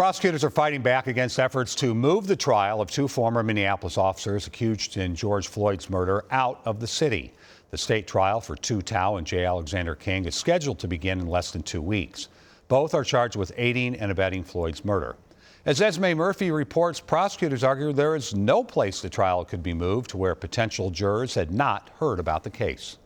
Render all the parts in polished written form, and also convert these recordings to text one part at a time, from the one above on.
Prosecutors are fighting back against efforts to move the trial of two former Minneapolis officers accused in George Floyd's murder out of the city. The state trial for Tou Thao and J. Alexander Kueng is scheduled to begin in less than 2 weeks. Both are charged with aiding and abetting Floyd's murder. As Esme Murphy reports, prosecutors argue there is no place the trial could be moved to where potential jurors had not heard about the case.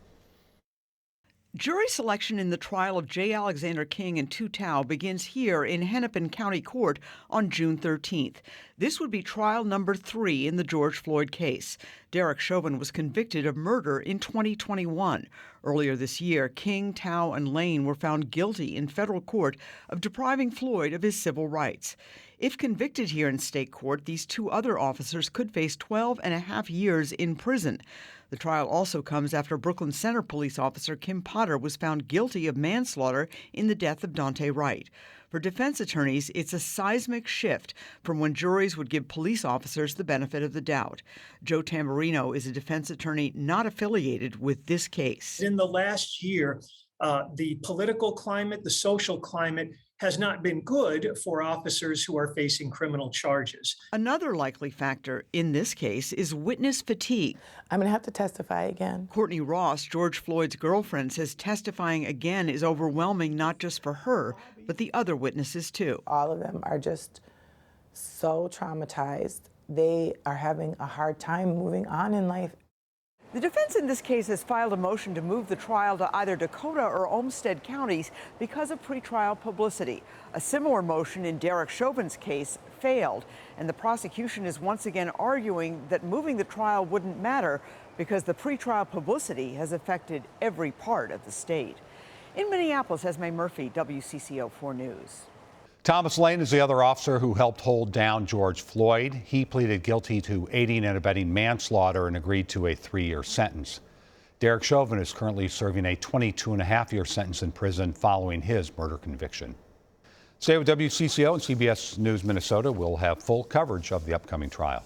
Jury selection in the trial of J. Alexander Kueng and Tou Thao begins here in Hennepin County Court on June 13th. This would be trial number 3 in the George Floyd case. Derek Chauvin was convicted of murder in 2021. Earlier this year, Kueng, Thao, and Lane were found guilty in federal court of depriving Floyd of his civil rights. If convicted here in state court, these two other officers could face 12.5 years in prison. The trial also comes after Brooklyn Center police officer Kim Potter was found guilty of manslaughter in the death of Daunte Wright. For defense attorneys, it's a seismic shift from when juries would give police officers the benefit of the doubt. Joe Tamburino is a defense attorney not affiliated with this case. In the last year, the political climate, the social climate has not been good for officers who are facing criminal charges. Another likely factor in this case is witness fatigue. I'm going to have to testify again. Courtney Ross, George Floyd's girlfriend, says testifying again is overwhelming not just for her, but the other witnesses too. All of them are just so traumatized. They are having a hard time moving on in life. The defense in this case has filed a motion to move the trial to either Dakota or Olmsted counties because of pretrial publicity. A similar motion in Derek Chauvin's case failed, and the prosecution is once again arguing that moving the trial wouldn't matter because the pretrial publicity has affected every part of the state. In Minneapolis, Esme Murphy, WCCO 4 News. Thomas Lane is the other officer who helped hold down George Floyd. He pleaded guilty to aiding and abetting manslaughter and agreed to a 3-year sentence. Derek Chauvin is currently serving a 22.5-year sentence in prison following his murder conviction. Stay with WCCO and CBS News Minnesota. We'll have full coverage of the upcoming trial.